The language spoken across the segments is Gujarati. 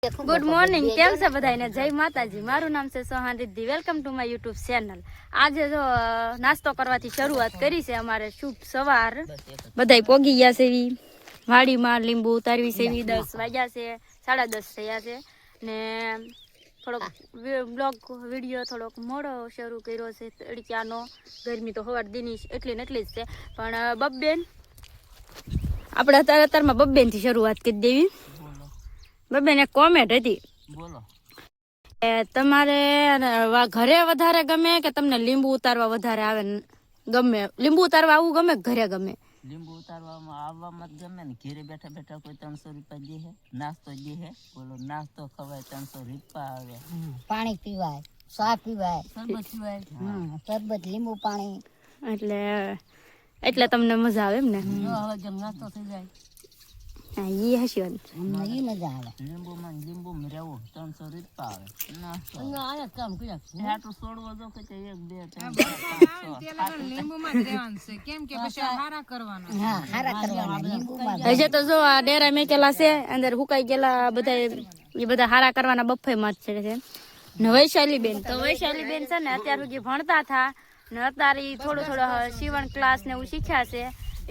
गुड मॉर्निंग केम से बधाई जय माताजी। मारू नाम से Sohan Riddhi. Welcome to my YouTube channel. आज जो नास्तो करवाथी शुरुआत करी से अमारे शुभ सवार बधाई पोगी गया से वाड़ी में લીંબુ उतारवी से 10 वाग्या से 10:30 थया से ने थोड़ोक ब्लॉग विडियो थोड़ोक मोड़ो शुरू कर्यो से तड़कियानो। गर्मी तो हवार दीनी एटली ने एटली ज छे पण बब्बेन આપણે અત્યારમાં બબ્બેન થી શરૂઆત કરી દેવી। બબ્બેન એક કોમેન્ટ હતી, બોલો તમારે ઘરે વધારે ગમે કે તમને લીંબુ ઉતારવા વધારે આવે ગમે? લીંબુ ઉતારવા આવું ગમે કે ઘરે ગમે? લીંબુ ઉતારવામાં આવવામાં જ ગમે ને। ઘરે બેઠા બેઠા કોઈ 300 રૂપિયા દે હે, નાસ્તો દે હે, બોલો નાસ્તો ખવાય 300 રૂપિયા આવે, પાણી પીવાય, ચા પીવાય, શરબત પીવાય, શરબત લીંબુ પાણી, એટલે તમને મજા આવે એમ ને? હવે જેમ નાસ્તો થઈ જાય હા ઈ હસી વાત, ઈ મજા આવે। લીંબુ રહેવું 300 રૂપિયા આવે નાસ્તો આને કામ કર્યા હાટું છોડવો જો કે 1 2 3 લીંબુમાં જ રહેવાનું છે, કેમ કે પછી હારા કરવાના। હા હારા કરવાના લીંબુમાં। હજે તો જો આ ડેરા મેકેલા છે, અંદર હુકાઈ ગયેલા બધા એ બધા હારા કરવાના બફે માં જ છે ને। વૈશાલી બેન તો વૈશાલી બેન છે ને અત્યાર સુધી ભણતા હતા ને અત્યારે થોડું સીવણ ક્લાસ ને એવું શીખ્યા છે,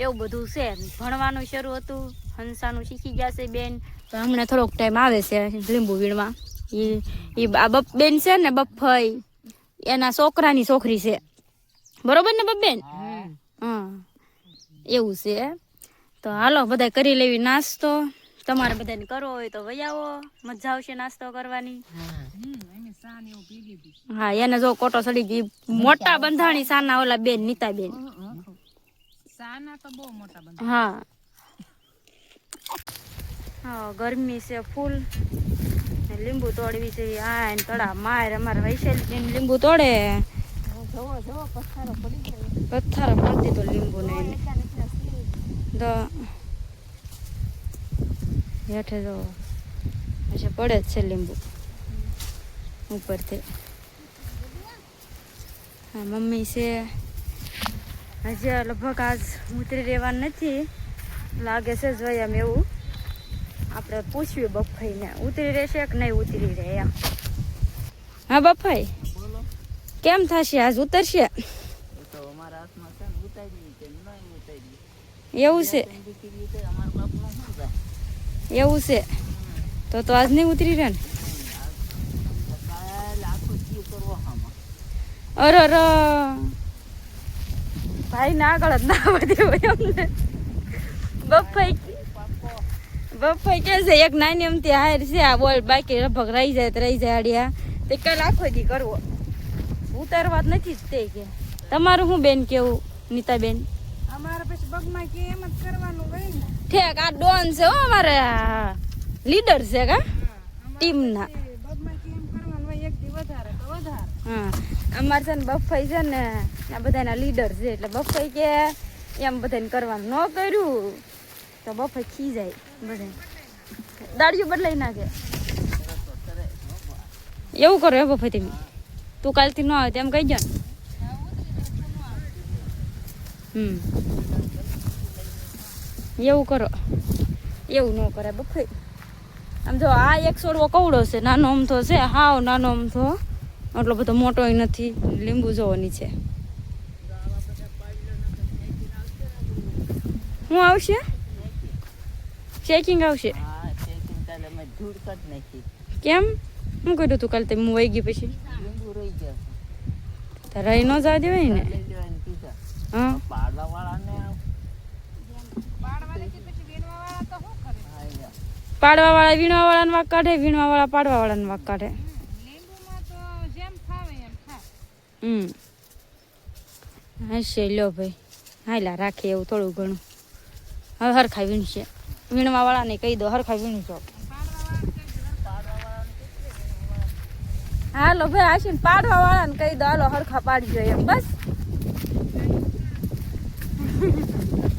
એવું બધું છે। ભણવાનું શરૂ હતું, હંસાનું શીખી ગયા છે બેન, તો હમણાં થોડોક ટાઈમ આવે છે લીંબુ વીણવા। એ આ બેન છે ને બફાઈ એના છોકરાની છોકરી છે, બરોબર ને બબ્બેન? હા એવું છે। તો હાલો બધા કરી લેવી નાસ્તો। તમારે બધાને કરવો હોય તો વહી આવો, મજા આવશે નાસ્તો કરવાની। હા એને જો કોટો સડી ગઈ, મોટા બંધાણી સાના ઓલા બેન નીતા બેન સાના તો બહુ મોટા બંધ। હા હા ગરમી છે ફૂલ, લીંબુ તોડવી છે। આ તળા માર અમારે વૈશાલી બેન લીંબુ તોડે, પથ્થારો પડી દીધો લીંબુ ને તો હેઠે જો પછી પડે જ છે લીંબુ ઉપરથી। હા મમ્મી છે હજી લગભગ આજ ઉતરી રહેવાનું નથી લાગે છે, જોઈએ એમ એવું। આપણે પૂછ્યું બફાઈને ઉતરી રહેશે કે નહીં ઉતરી રહે એમ। હા બફાઈ કેમ થશે આજ ઉતરશે? તો અમારા હાથમાં છે ને ઉતારી કે નહીં ઉતારી એવું છે, અમાર બાપનું શું થાય એવું છે તો આજ નહીં ઉતરી રહે ને? કાલ આખો જીવ કરવો હામાં। અરે ભાઈ ને આગળ જ ના વધે હોય અમને। બફાઈ કે છે એક નાની અમથી હાર છે આ બોલ, બાકી લગભગ રહી જાય તો રહી જાય આડિયા તે કાલ આખો દી કરવો, ઉતારવા જ નથી જ તે કે। તમારું શું બેન કેવું નીતાબેન? અમારે પછી બગમાં કે એમ જ કરવાનું હોય ને। ઠેક આ ડોન છે હો અમારે, લીડર છે કા ટીમના। બગમાં કે એમ કરવાનું હોય, એક દી વધારે તો વધારે। હા અમારે છે ને બફાઈ છે ને આ બધાના લીડર છે, એટલે બફાઈ કે એમ બધાને કરવાનું, ન કર્યું તો બફાઈ ખી જાય, બધા દાડિયું બદલાઈ નાખે। એવું કરો હે બફાઈ તમે? તું કાલથી ન આવે તેમ કહી દો ને। એવું કરો, એવું ન કરે બફાઈ। આમ જો આ એક છોડવો કવડો છે, નાનો અમથો છે, હાવ નાનો અમથો, એટલો બધો મોટો નથી। લીંબુ જોવાની છે, હું આવશે ચેકિંગ આવશે? હા ચેકિંગ કાલે અમે ધૂળ કાઢ નાખી। કેમ શું કર્યું તું કાલે તમે? હું વહી ગઈ પછી લીંબુ રહી ગયા તો રહી ન જવા દેવાય ને? લઈ લેવાની કીધા હા પાડવા વાળાને પાડવાને કે પછી વીણવા વાળા તો શું કરે? પાડવા વાળા વીણવા વાળાને વાક કાઢે, વીણવા વાળા પાડવા વાળાને વાક કાઢે। લીંબુમાં તો જેમ ફાવે એમ થાય। હશે લ્યો ભાઈ, હાલા રાખે એવું થોડું ઘણું। હવે હરખા વીણશે, વીણવા વાળાને કહી દો હરખા વીણજો। હાલો ભાઈ આશીને પાડવા વાળાને કહી દો હાલો હરખા પાડજો એમ, બસ।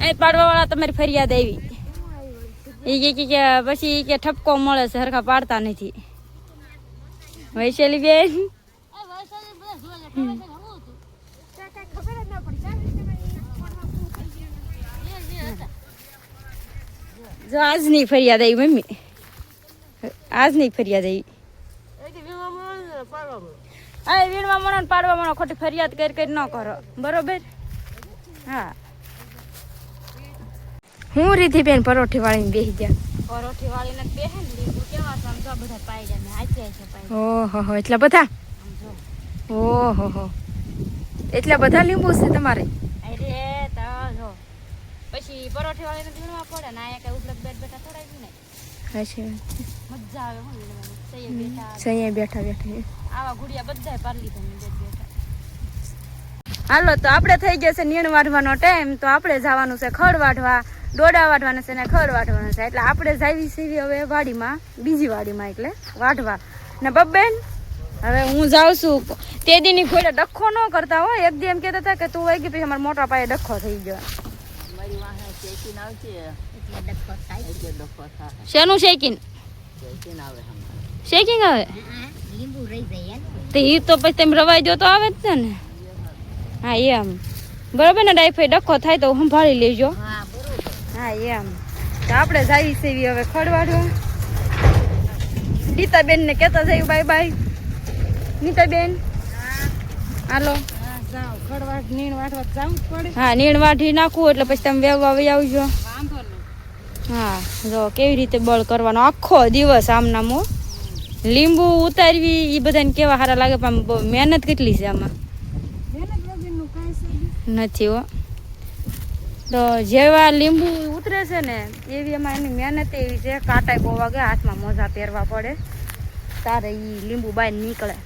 એ પાડવા વાળા તમારી ફરિયાદ આવી, એ કે પછી કે ઠપકો મળે છે, હરખા પાડતા નથી। વૈશાલી બેન જો આજની ફરિયાદ આવી મમ્મી। આજ નહીં ફરિયાદ આવી હા વીણવા મણો ને પાડવા મણો ખોટી ફરિયાદ કરી ન કરો બરોબર હા હું રીધી બેન પરોઠી વાળીને બેસી ગયા પરોઠી વાળીને બેસે ને લીંબુ કેવા સમજો બધા પાઈ જાય ને આચે પાઈ ઓહો એટલા બધા ઓહો એટલા બધા લીંબુ છે તમારે અરે તો જો પછી પરોઠી વાળીને વીણવા પડે ને અહીંયા કઈ ઉપલબ્ધ બેઠા થોડા ને અચ્છા મજા આવે હું સૈયા બેઠા આવા ગુડિયા બધાય પાર લીધા બેઠા હાલો તો આપણે થઈ ગયા છે નીણ વાઢવાનો ટાઈમ તો આપણે જવાનું છે ખડ વાઢવા ડોડા વાઢવાના છે ને ખડ વાઢવાના છે એટલે આપણે જાવી છીએ હવે વાડીમાં બીજી વાડીમાં એટલે વાઢવા ને બબ્બેન હવે હું જાઉં છું તે દીની ઘોડે ડખો ન કરતા હોય એક દી એમ કહેતા હતા કે તું વહી ગઈ પછી અમારા મોટા પાયે ડખો થઈ ગયો શેનું શેકિંગ શેકિંગ આવે લીંબુ રહી જાય તો એ તો પછી તમે રવાઈ દો તો આવે જ છે ને હા એમ બરોબર ને ડાયફાઈ ડખો થાય તો સંભાળી લેજો હા બરોબર હા એમ તો આપણે જાવી સેવી હવે ખડવાડવા નીતાબેન ને કહેતા જઈએ બાય બાય નીતાબેન હાલો હા નીણ વાઢી નાખવું એટલે પછી તમે વેવવા વહી આવજો હા જો કેવી રીતે બળ કરવાનો આખો દિવસ આમનામો લીંબુ ઉતારવી એ બધાને કેવા સારા લાગે પણ મહેનત કેટલી છે આમાં નથી હો તો જેવા લીંબુ ઉતરે છે ને એવી એમાં એની મહેનત એવી છે કાંટા બહુ વાગે હાથમાં મોજા પહેરવા પડે તારે એ લીંબુ બહાર નીકળે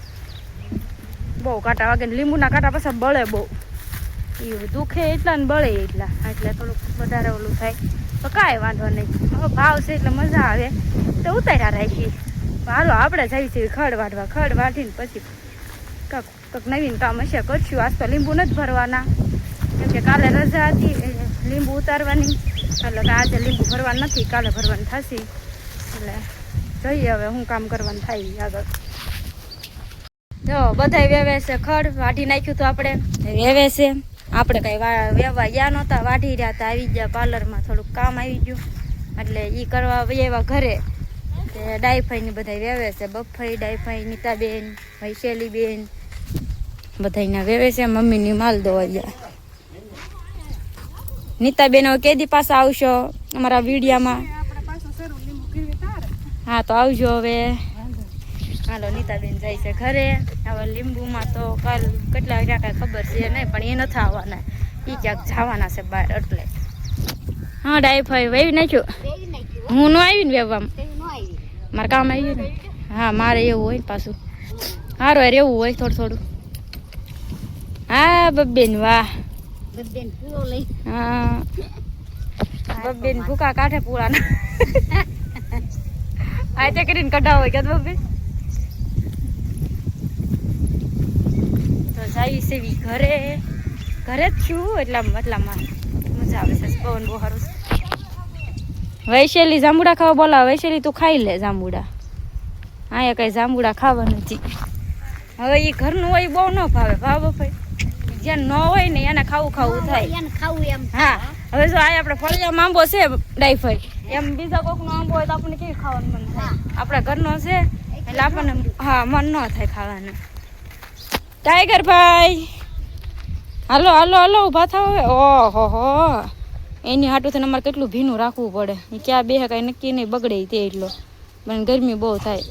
બહુ કાંટા વાગે ને લીંબુના કાંટા પાછા બળે બહુ એ દુખે એટલા ને બળે એટલા એટલે થોડુંક વધારે ઓલું થાય તો કાંઈ વાંધો નહીં હવે ભાવ છે એટલે મજા આવે તો ઉતાર્યા રાખીએ હાલો આપણે જઈએ છીએ ખડ વાઢવા ખડ વાઢીને પછી કંઈક નવીન કામ હશે કરશું આજ તો લીંબુ નથી ભરવાના કેમ કે કાલે રજા હતી લીંબુ ઉતારવાની એટલે કે આજે લીંબુ ભરવાનું નથી કાલે ભરવાનું થશે એટલે જોઈએ હવે શું કામ કરવાનું થાય આગળ જો બધાય વેવે છે ખડ વાઢી નાખ્યું તો આપણે વેવે છે આપણે કઈ વેવા ગયા નહોતા વાઢી રહ્યા હતા આવી ગયા પાર્લરમાં થોડુંક કામ આવી ગયું એટલે એ કરવા એવા ઘરે તે ડાયફાઈ ની બધા વેવે છે બફાઈ ડાયફાઈ નીતાબેન વૈશેલીબેન બધાના વેવે છે મમ્મીની માલ દોવા ગયા નીતાબેન હવે કેદી પાછા આવશો અમારા વિડીયામાં હા તો આવજો હવે હાલો નીતાબેન જાય છે ઘરે હવે લીંબુમાં તો કાલ કેટલા વાગ્યા કાંઈ ખબર છે નહીં પણ એ નથી આવવાના એ ક્યાંક જવાના છે બહાર એટલે હા ડાયફાઈ વેવી નાખ્યું હું ન આવી ને વેવામાં મારે કામ આવ્યું ને હા મારે એવું હોય ને પાછું સારું યાર એવું હોય થોડું થોડું હા બબ્બેન વાહ હા બબ્બેન ભૂકા કાઢે પૂરાના આ તે કરીને કઢાવો કે બબ્બે જાય સેવી ઘરે ઘરે જ છું એટલામાં મજા આવે છે પવન બહુ સારું છે વૈશેલી જાંબુડા ખાવા બોલાવે વૈશેલી તું ખાઈ લે જાંબુડા અહીંયા કઈ જાંબુડા ખાવા નથી હવે એ ઘરનું હોય બહુ ન ભાવે ભાવ ભાઈ જ્યાં ન હોય ને એને ખાવું થાય હા હવે જો આ આપણે ફળિયા આંબો છે ડાયફાઈ એમ બીજા કોકનો આંબો હોય તો આપણને કેવી ખાવાનું મન થાય આપણા ઘરનો છે એટલે આપણને હા મન ન થાય ખાવાનું ટાઈગર ભાઈ હાલો હાલો હાલો ઊભા થાવ ઓહો એની હાટું થઈને અમારે કેટલું ભીનું રાખવું પડે એ ક્યાં બે કાંઈ નક્કી નહીં બગડે તે એટલો પણ ગરમી બહુ થાય